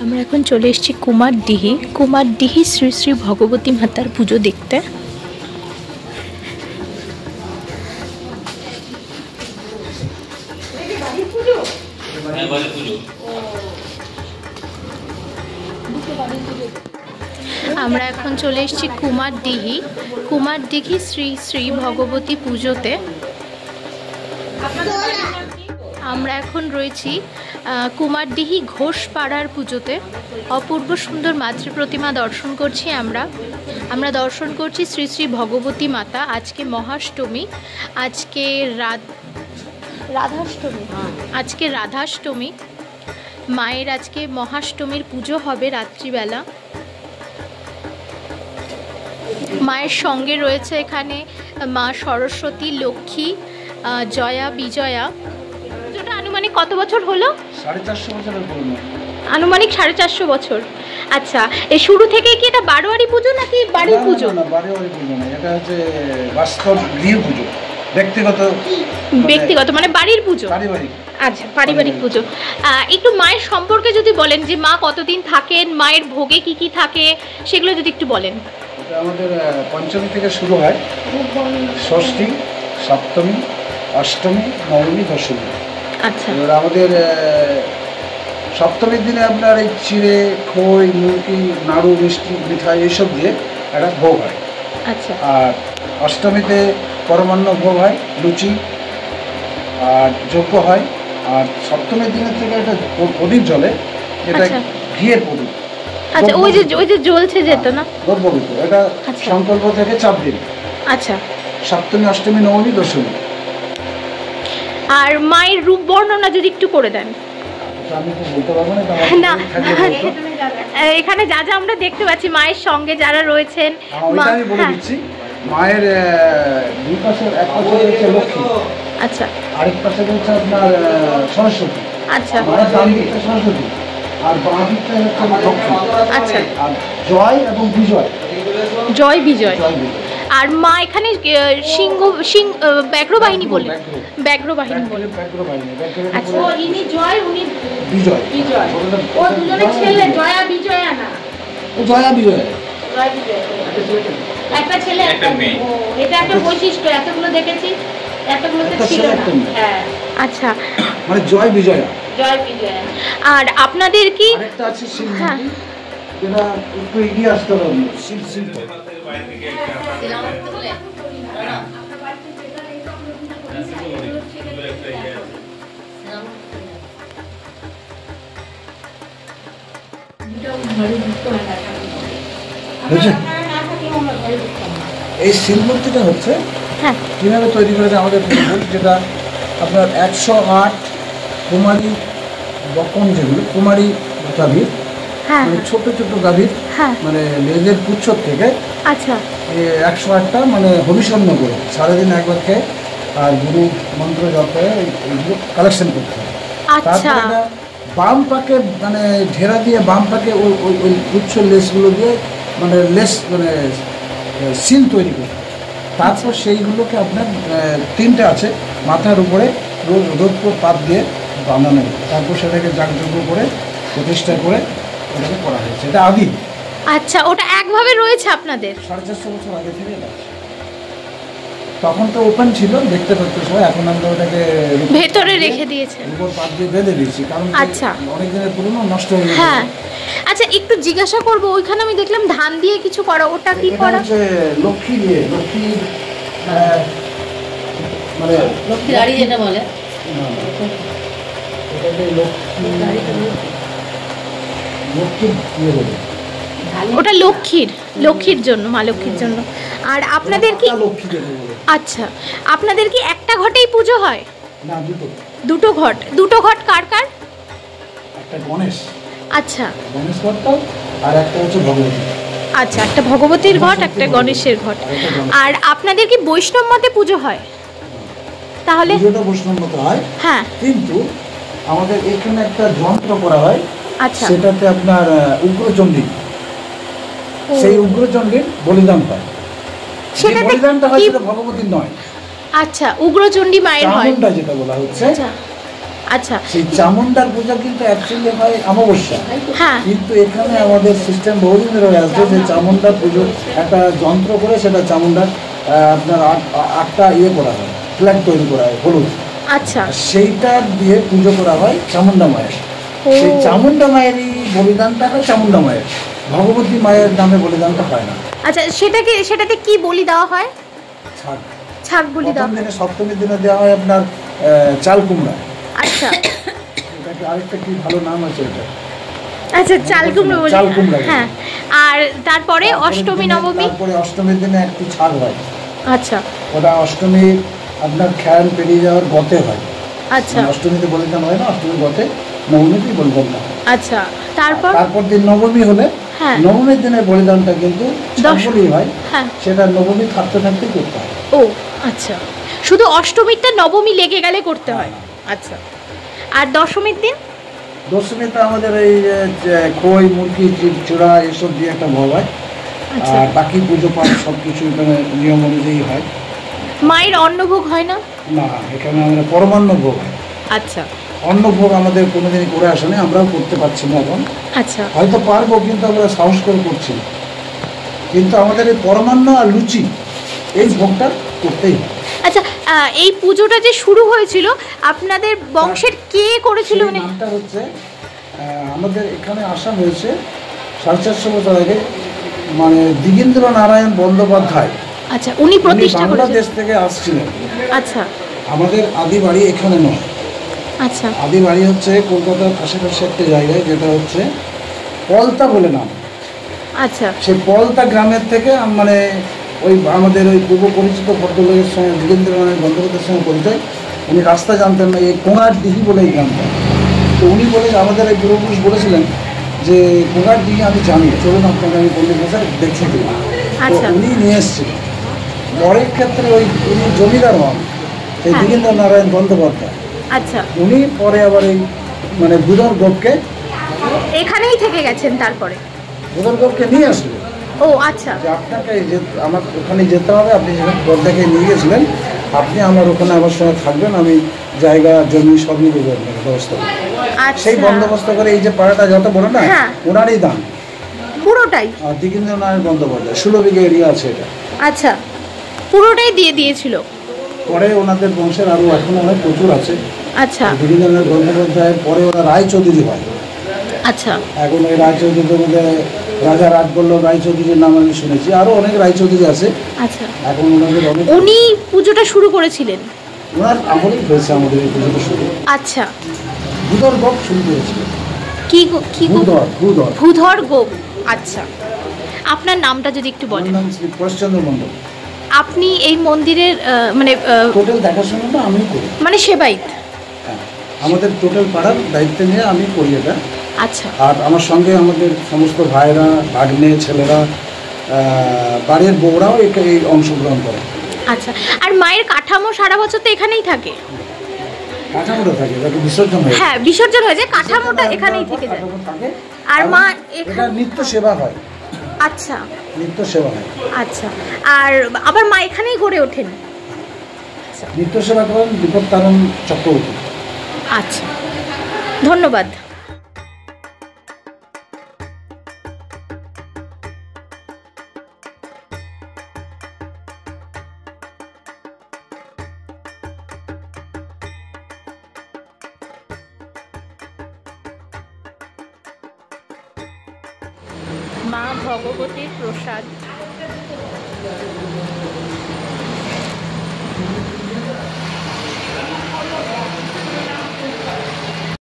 আমরা এখন চলে এসেছি কুমারডিহি শ্রী শ্রী ভগবতী মাতার পুজো দেখতে। আমরা এখন চলে এসেছি কুমারডিহি শ্রী শ্রী ভগবতী পুজোতে। আমরা এখন রয়েছি কুমারডিহি ঘোষপাড়ার পুজোতে। অপূর্ব সুন্দর মাতৃ প্রতিমা দর্শন করছি আমরা দর্শন করছি শ্রী শ্রী ভগবতী মাতা। আজকে মহাষ্টমী, আজকে রাধাষ্টমী, মায়ের আজকে মহাষ্টমীর পুজো হবে রাত্রিবেলা। মায়ের সঙ্গে রয়েছে এখানে মা সরস্বতী, লক্ষ্মী, জয়া, বিজয়া। পুজোটা আনুমানিক কত বছর হলো? 450 বছরের পুরনো। আনুমানিক 450 বছর। আচ্ছা, এই শুরু থেকে কি এটা বারোয়ারি পুজো নাকি বাড়ির পুজো? না, বারোয়ারি পুজো না, এটা হচ্ছে বাস্তব গৃহ পুজো, ব্যক্তিগত মানে বাড়ির পুজো, পারিবারিক। আচ্ছা, পারিবারিক পুজো। একটু মায়ের সম্পর্কে যদি বলেন যে মা কতদিন থাকেন, মায়ের ভোগে কি কি থাকে সেগুলো যদি একটু বলেন। এটা আমাদের পঞ্চমী থেকে শুরু হয়, ষষ্ঠী, সপ্তমী, অষ্টমী, নবমী, দশমী। আচ্ছা, এবার আমাদের সপ্তমীর দিনে আপনার এই চিড়ে, খই, মুরগি, নাড়ু, মিষ্টি, মিঠাই এইসব দিয়ে একটা ভোগ হয়। আচ্ছা। আর অষ্টমীতে পরমান্ন ভোগ হয়, লুচি আর যজ্ঞ হয়। আর সপ্তমীর দিনের থেকে একটা প্রদীপ জ্বলে, যেটা ঘিয়ের প্রদীপ। আচ্ছা, ওই যে জ্বলছে যেত না, দ্রব্যবিত, এটা সংকল্প থেকে 4 দিন। আচ্ছা, সপ্তমী, অষ্টমী, নবমী, দশমী। আর মায়ের রূপ বর্ণনা যদি একটু করে দেন। আমি তো বলতে পারবো না, এখানে যা যা আমরা দেখতে পাচ্ছি মায়ের সঙ্গে যারা রয়েছেন, আমি বলে দিচ্ছি। মায়ের দুই পাশে, এক পাশে রয়েছে লক্ষ্মী, আচ্ছা, আরেক পাশে রয়েছে আপনার সরস্বতী। আচ্ছা, মায়ের ডান দিকটা সরস্বতী আর বাঁ দিকটা হচ্ছে লক্ষ্মী। আচ্ছা, আর জয় এবং বিজয়, জয় বিজয়। আর মা এখানে ব্যাঘ্র বাহিনী বলে, ব্যাঘ্র বাহিনী বলে। আচ্ছা, ইনি জয়, উনি বিজয়। ও দুজনে ছেলে, জয়া বিজয়া না? জয়া বিজয়, একটা ছেলে একটা মেয়ে। এটা একটা বৈশিষ্ট্য, এতগুলো দেখেছি, এতগুলোতে ছিল না। হ্যাঁ, আচ্ছা, মানে জয় বিজয়া, জয় বিজয়া। আর আপনাদের কি আরেকটা আছে শিল্পী, যেটা একটু এগিয়ে আসতে হবে, শিল্প। এই শিলমূর্তিটা হচ্ছে কিভাবে তৈরি করেছে আমাদের পূর্বপুরুষ, যেটা আপনার 108 কুমারী বকন, যেগুলো কুমারী গাভীর, মানে ছোট ছোট গাভীর, মানে লেজের পুচ্ছর থেকে 108টা মানে হবিষণ্য করে সারাদিন একবার খেয়ে আর গুরু মন্ত্র জপ করে এইগুলো কালেকশন করতে হবে। তারপরে বাম পাকে মানে ঢেরা দিয়ে বাম পাকে ওই পুচ্ছ লেসগুলো দিয়ে মানে সিল তৈরি করতে। তারপর সেইগুলোকে আপনার 3টে আছে মাথার উপরে রোদপুর পাত দিয়ে বানানো, তারপর সেটাকে যাগযজ্ঞ করে প্রতিষ্ঠা করে ওটাকে করা হয়েছে। এটা আদি। আচ্ছা, ওটা একভাবে রয়েছে আপনাদের 450 বছর আগে থেকে। তখন তো ওপেন ছিল, দেখতে পাচ্ছ সবাই। এখন আমরা ওটাকে ভেতরে রেখে দিয়েছেন, উপর পাত দিয়ে বেঁধে দিয়েছি, কারণ অনেক দিনের পুরনো, নষ্ট হয়ে গেছে। হ্যাঁ, আচ্ছা, একটু জিজ্ঞাসা করবো, ওইখানে আমি দেখলাম ধান দিয়ে কিছু করা, ওটা কি করা? লক্ষ্মী দিয়ে, লক্ষ্মী মানে লক্ষ্মী দাঁড়ি যেটা বলে, ওটা লক্ষ্মীর জন্য, মা লক্ষ্মীর জন্য। আর আপনাদের কি, আচ্ছা, আপনাদের কি একটা ঘটেই পুজো হয়? না, দুটো ঘট। কার কার? একটা গণেশ, আচ্ছা, গণেশ ঘট, আর একটা হচ্ছে ভগবতী। আচ্ছা, একটা ভগবতীর ঘট, একটা গণেশের ঘট। আর আপনাদের কি বৈষ্ণব মতে পুজো হয়? তাহলে পুজোটা বৈষ্ণব মতে হয়, হ্যাঁ, কিন্তু আমাদের এখানে একটা যন্ত্র করা হয়। আচ্ছা, সেটাতে আপনার উগ্রচণ্ডী, সেই উগ্রচণ্ডীর বলিদান হয়। সেটা বলিদানটা হয়, সেটা ভগবতীর নয়। আচ্ছা, উগ্রচণ্ডী মায়ের হয়, চামুণ্ডা যেটা বলা হচ্ছে। আচ্ছা, সেই চামুন্ডার পূজা কিন্তু অ্যাকচুয়ালি হয় অমাবস্যা। হ্যাঁ, কিন্তু এখানে আমাদের সিস্টেম বহুদিন ধরে আসছে যে চামুন্ডার পুজো একটা যন্ত্র করে সেটা চামুন্ডার আপনার 8টা করা হয়, ফ্ল্যাগ তৈরি করা হয় হলুদ। আচ্ছা, সেইটা দিয়ে পুজো করা হয় চামুন্ডা মায়ের। সেই চামুন্ডা মায়েরই বলিদানটা হয় চামুন্ডা মায়ের, ভগবতী মায়ের নামে বলিদানটা হয় না। আচ্ছা, সেটাতে কি বলি দেওয়া হয়? ছাগ, ছাগ বলি দেওয়া হয়। দিনে সপ্তমীর দিনে দেওয়া হয় আপনার চাল কুমড়া। আচ্ছা, এটাকে আরেকটা কি ভালো নাম আছে এটা। আচ্ছা, চাল কুমড়া বলি। চাল কুমড়া, হ্যাঁ। আর তারপরে অষ্টমী নবমী? তারপরে অষ্টমীর দিনে একটু ছাগ হয়। আচ্ছা, ওটা অষ্টমী আপনার খেয়াল পেরিয়ে যাওয়ার গতে হয়। আচ্ছা, অষ্টমীতে বলিদান হয় না, অষ্টমীর গতে নবমীতেই বলিদান হয়। আচ্ছা, তারপর দিন নবমী হলে নবমীর দিনের বলিদানটা কিন্তু দশমী হয়। হ্যাঁ, সেটা নবমী থাকতে থাকতে করতে হয়। ও আচ্ছা, শুধু অষ্টমীরটা নবমী লেগে গেলে করতে হয়। আচ্ছা, আর দশমীর দিন? দশমীতে আমাদের এই খই, মুরগি, চূড়া এসব দিয়ে একটা ভোগ হয়। আর বাকি পুজো পাঠ সব কিছু এখানে নিয়ম অনুযায়ী হয়। মায়ের অন্নভোগ হয় না? না, এখানে আমাদের পরমান্ন ভোগ হয়। আচ্ছা, অন্নভোগ আমাদের কোনোদিনই করে আসেনি, আমরাও করতে পারছি না এখন। আচ্ছা, হয়তো পারবো, কিন্তু আমরা সাহস করে করছি। কিন্তু আমাদের এই পরমান্ন আর লুচি এই ভোগটা করতেই হয়। আচ্ছা, এই পুজোটা যে শুরু হয়েছিল আপনাদের বংশের কে করেছিল? নামটা হচ্ছে আমাদের এখানে আসা হয়েছে 450 বছর আগে, মানে দিগেন্দ্র নারায়ণ বন্দ্যোপাধ্যায়। আচ্ছা, উনি প্রতিষ্ঠা করেছেন। বাংলাদেশ থেকে আসছিলেন। আচ্ছা, আমাদের আদি বাড়ি এখানে নয়। আচ্ছা, আদি বাড়ি হচ্ছে কলকাতার পাশাপাশি একটা জায়গায়, যেটা হচ্ছে পলতা বলে নাম। আচ্ছা, সেই পলতা গ্রামের থেকে মানে ওই আমাদের ওই পূর্ব পরিচিত ভদ্রলোকের সঙ্গে দিগেন্দ্র নারায়ণ বন্দ্যোপাধ্যায়ের সঙ্গে পরিচয়। উনি রাস্তা জানতেন না, এই কোঙারডিহি বলে এই গ্রামটা। তো উনি বলে, আমাদের এই পূর্বপুরুষ বলেছিলেন যে কোঙারডিহি আমি জানি, চলুন আপনাকে আমি পল্লী ভাষায় দেখিয়ে দিই। তো উনি নিয়ে এসেছিলেন। পরের ক্ষেত্রে ওই উনি জমিদার হন, এই দিগেন্দ্র নারায়ণ বন্দ্যোপাধ্যায়। আচ্ছা, উনি পরে আবার এই মানে বুধর গোপকে এখানেই থেকে গেছেন। তারপরে বুধর গোপকে নিয়ে আসলেন। ও আচ্ছা, যে আপনাকে আমার ওখানে যেতে হবে, আপনি যেখানে গদ্দাকে নিয়ে গেছিলেন, আপনি আমার ওখানে আমার সঙ্গে থাকবেন, আমি জায়গা জমি সবই দেবো আপনাকে ব্যবস্থা করে। সেই বন্দোবস্ত করে এই যে পাড়াটা যত বড় না, ওনারই দান পুরোটাই। আর দিগেন্দ্র নারায়ণ বন্দ্যোপাধ্যায় 16 বিঘা এরিয়া আছে এটা। আচ্ছা, পুরোটাই দিয়ে দিয়েছিল। পরে ওনাদের বংশের আরও এখন অনেক প্রচুর আছে। আচ্ছা, দিগেন্দ্র নারায়ণ বন্দ্যোপাধ্যায়ের পরে ওরা রায়চৌধুরী হয়। আচ্ছা, এখন ওই রায়চৌধুরীর মধ্যে রাজা রাজবল্লভ রায়চৌধুরীর নাম আমি শুনেছি, আরও অনেক রায়চৌধুরী আছে। আচ্ছা, এখন ওনাদের অনেক। উনি পুজোটা শুরু করেছিলেন? ওনার আমলেই হয়েছে আমাদের এই পুজোটা শুরু। আচ্ছা, ভূধর গোপ শুরু করেছিল। কি ভূধর গোপ। আচ্ছা, আপনার নামটা যদি একটু বলেন। নাম শ্রী প্রশচন্দ্র মণ্ডল। আপনি এই মন্দিরের মানে টোটাল দেখাশোনাটা আমি করি, মানে সেবায়িত? হ্যাঁ, আমাদের টোটাল পাড়ার দায়িত্ব নিয়ে আমি করি এটা। আচ্ছা, আর আমার সঙ্গে আমাদের সমস্ত ভাইরা, ভাগ্নে, ছেলেরা, বাড়ির বউরাও এই অংশগ্রহণ করে। আচ্ছা, আর মায়ের কাঠামো সারা বছর তো এখানেই থাকে? কাঠামোটা থাকে, যাকে বিসর্জন হয়। হ্যাঁ, বিসর্জন হয়ে যায়, কাঠামোটা এখানেই থেকে যায়। আর মা এটা নিত্য সেবা হয়। আচ্ছা, নিত্য সেবা হয়। আচ্ছা, আর আবার মা এখানেই গড়ে ওঠেন? নিত্য সেবা করেন বিপত্তারণ চক্রবর্তী। আচ্ছা, ধন্যবাদ। মা ভগবতীর প্রসাদ।